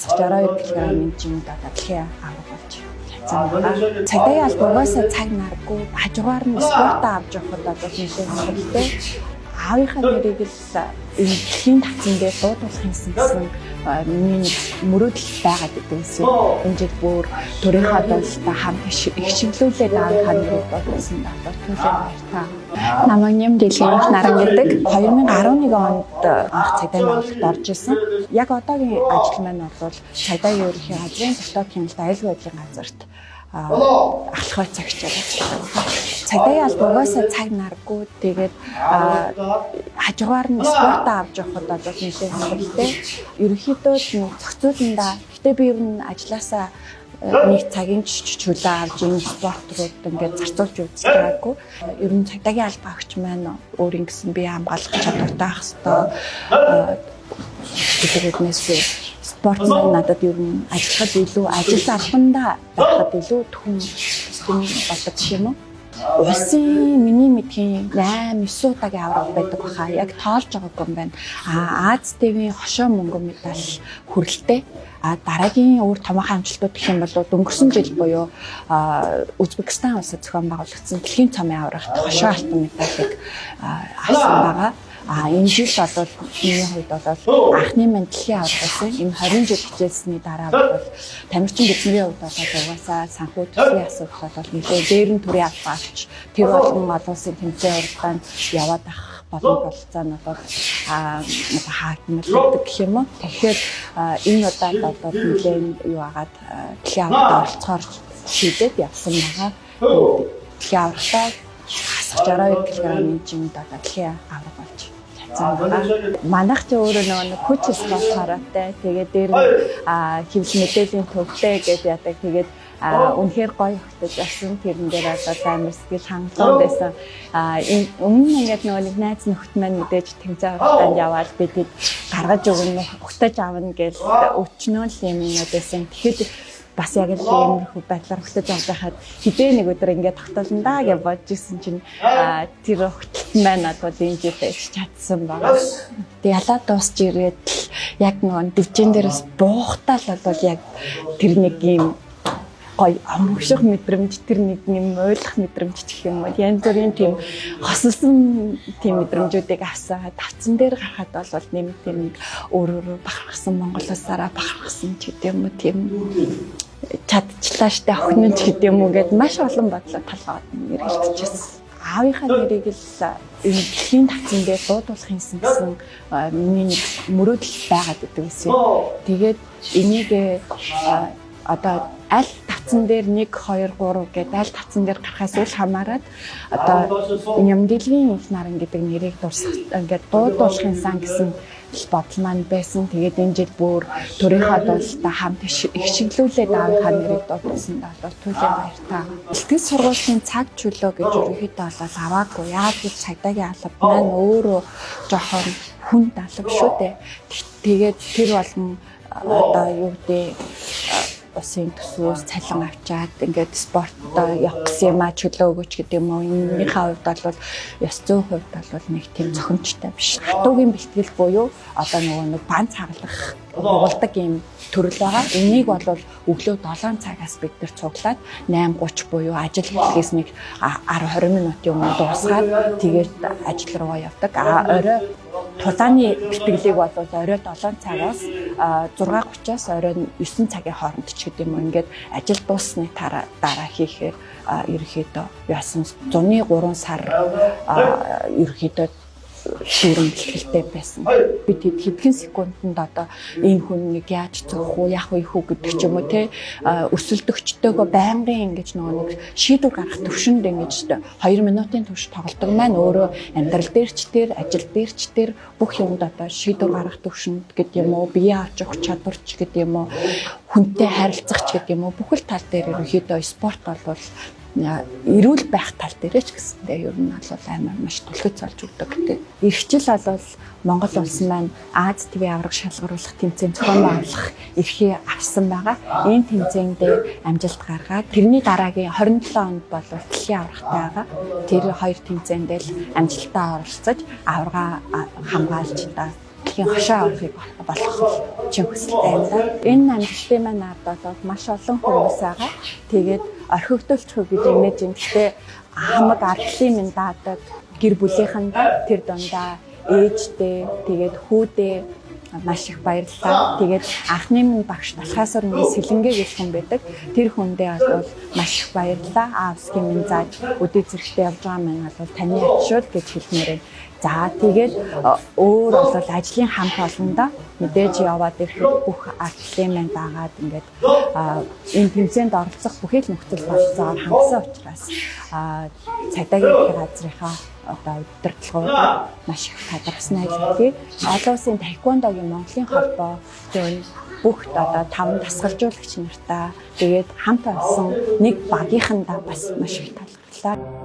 хасаж 12 кг-ийн жимд одоо дэлхийн авраг болж цагдаагийн албаасаа цаг наргүй хажуугаар нь спортоо авч явахад одоо нэлээд хэрэгтэй. Аавынхаа нэрийг л дэлхийн тавцан дээр дуудуулах юмсан гэсэн миний мөрөөдөл байгаад байсан. Энэ жил бүр төрийнхөө дуулалтаа хамт их чиглүүлээд аавынхаа нэрийг дуудуулсан одоо түлхээ баяртай. Намайг нэм дэлхийн наран гэдэг 2011 онд анх цагдаагийн байгууллагт орж исэн. Яг одоогийн ажил маань бол цагдаагийн ерөнхий газрын дотоод хяналт аюулгүй байдлын газарт ахлах цагчаар ажилладаг. Цагдаагийн албаасаа цаг наргүй тэгээд хажуугаар нь спортоо авч явахад одоо нэлээд хэрэгтэй. Ерөнхийдөө зохицууландаа гэтээ би ер нь ажилласаа нэг цагийн чөлөө авч энэ спорт руу ингээд зарцуулж үзчихээгүй. Ер нь цагдаагийн албаа агч маань өөр ингэсэн бие хамгаалах чадвартай байх хэвээр. Тэгэлнээс спорт маань надад ер нь ажиллахад илүү ажил албандаа байхад илүү түн болдог юм уу? Улсын миний мэдхийн 8-9 удаагийн авраг байдаг баха. Яг тоолж байгаагүй юм байна. Аз ТV-ийн хошоо мөнгө медаль хүрэлтэй. Дараагийн өөр томоохон амжилтууд гэх юм бол өнгөрсөн жил буюу Узбекистан улсад зохион байгуулагдсан дэлхийн цомын аврагт хошоо алтан медалийг авсан байгаа. Энэ жил бол миний хувьд бол анхны мань дэлхийн авраг байсан. Энэ 20 жил хичээлсний дараа бол тамирчин бидний хувьд бол угаасаа санхүү төсвийн асуудал бол нэлээд дээрэн төрийн албаа авч тэр болгон олон улсын тэмцээн уралдаанд яваад ах болон болцоо нь бол хаагдмалдаг гэх юм уу. Тэгэхээр энэ удаад бол нэлээд юу агаад дэлхийн аврагт оролцохоор шийдээд явсан байгаа. Дэлхийн аврагтаа хасаж 12 кг-ийн жимд одоо дэлхийн авраг болж манайх ч өөрөө нэг хүч спорт хараатай. Тэгээд дээр хэвлэл мэдээллийн төвтэй гэдэг яадаг. Тэгээд үнэхээр гоё хөтөж авсан. Тэрэн дээр одоо амар сэтгэл хангалуун байсан. Өмнө нь ингээд нэг найз нөхд маань мэдээж тэмцээн уралдаанд яваад бид гаргаж өгнө, хөтөж авна гэж өчнөө л юм байсан. Тэгэхэд бас яг л иймэрхүү байдлаар хөтөж авч байхад хідээ нэг өдөр ингээд тогтоолно да гэж бодож исэн чинь тэр хөтөлт маань одоо энэ жилдээ чадсан байгаа. Тэг ялаа дуусч ирээд яг нөгөө дивжин дээрээс буухтаа л бол яг тэр нэг юм гоё амгших мэдрэмж, тэр нэг юм ойлгох мэдрэмж гэх юм уу. Янз бүрийн тийм хосолсон тийм мэдрэмжүүдийг авсан. Тавцан дээр гарахад бол нэмэлт тийм өөрөөр бахархсан Монголоосаараа бахархсан ч гэдэг юм уу. Тийм чадчихлаа штэ охин нь ч гэдэг юм уу гэд маш олон бодлоо талхаад нэрэлтчихсэн. Аавынхаа нэрийг л энэ дэлхийн тавцан дээр дуудуулах юмсан гэсэн миний мөрөөдөл байгаад байсан. Тэгээд энийг одоо аль тавцан дээр 1 2 3 гэдэг аль тавцан дээр гарахаас үл хамааран одоо Нямдэлгийн их наран гэдэг нэрийг ингээд дуудуулах юмсан гэсэн бодол маань байсан. Тэгээд энэ жил бүр төрийнхөө дуулалтаа хамт их чиглүүлээд аавынхаа нэрийг дуудуулсан бол түлхээ баяртай. Сэтгэл сургуулийн цаг чөлөө гэж ерөнхийдөө бол аваагүй. Яг л цагдаагийн алба маань өөрөө жоохон хүнд алба шүү дээ. Тэгээд тэр болгон одоо юу гэдэг усын төсвөөс цалин авчаад ингээд спортоо явах гэсэн юм чөлөө өгөөч гэдэг юм уу. Энийхээ хувьд бол ёс зүйн хувьд бол нэг тийм зохимжтой биш. Хатуугийн бэлтгэл буюу одоо нэг бан цаглах угалдаг юм төрөл байгаа. Энийг бол өглөө 7 цагаас бид нар цуглаад 8:30 буюу ажил эхлэхээс нэг 10-20 минутын өмнө дуусгаад тэгээд ажил руугаа явдаг. Орой тулааны бэлтгэлийг бол орой 7 цагаас 6:30-аас орой 9 цагийн хооронд ч гэдэг юм. Ингээд ажил дууссаны дараа хийхээр ерөөхдөө яасан 103 сар ерөөхдөө шүүрэн бэлтгэлтэй байсан. Бид хэдхэн секундэд одоо ийм хүн нэг яаж зогсох уу, яах вэ гэдэг ч юм уу те өсөлдөгчтэйгөө байнгын ингэж нэг шийдвэр гаргах төвшөнд ингэж 2 минутын турш тоглодог маань өөрөө амьдрал дээр ч тэр, ажил дээр ч тэр бүх юмд одоо шийдвэр гаргах төвшөнд гэдэг юм уу, бие авч явах чадварч гэдэг юм уу, хүнтэй харилцах ч гэдэг юм уу, бүхэл тал дээр ерөнхийдөө спорт бол эрүүл байх тал дээр ч гэсэндээ ер нь бол амар маш түлхэц болж өгдөг гэдэг. Ирчил бол Монгол улс маань Аз ТV авраг шалгаруулах тэмцээн зохион байгуулах эрхийг авсан байгаа. Энэ тэмцээн дээр амжилт гаргаад тэрний дараагийн 27 онд бол дэлхийн аврагтай байгаа. Тэр хоёр тэмцээнд л амжилтаа оролцож аврагаа хамгаалж та дэлхийн хашаа авахыг болох чинь хүсэлтэй юм да. Энэ амжилтын маань ард бол маш олон хүмүүс байгаа. Тэгээд орхигдуулчих гэж имэж юм. Гэхдээ хамаг ардлын минь даадаг гэр бүлийнхэндээ тэр дундаа ээжтэй тэгээд хүүдээ маш их баярлалаа. Тэгээд анхны минь багш Талхайсар минь Сэлэнгэ гэж хүн байдаг. Тэр хүндээ бол маш их баярлалаа. Аавсгийн минь зааж өдөө зэрэгтэй явж байгаа маань бол таны ачуул гэж хэлмээрээ. За тэгээд өөр бол ажлын хамт олондоо мэдээж яваад ирэхэд бүх ардлын маань дагаад ингээд энэ тэмцээнд оролцох бүхий л нөхцөл болцоогоор хангасан учраас цагдаагийн газрынхаа одоо удирдлагууд маш их тодорхосноо хэлээ. Олон улсын таеквондогийн Монголын холбоо зөв бүх одоо 5 дасгалжуулагч нартаа тэгээд хамт олсон нэг багийнхандаа бас маш их талархлаа.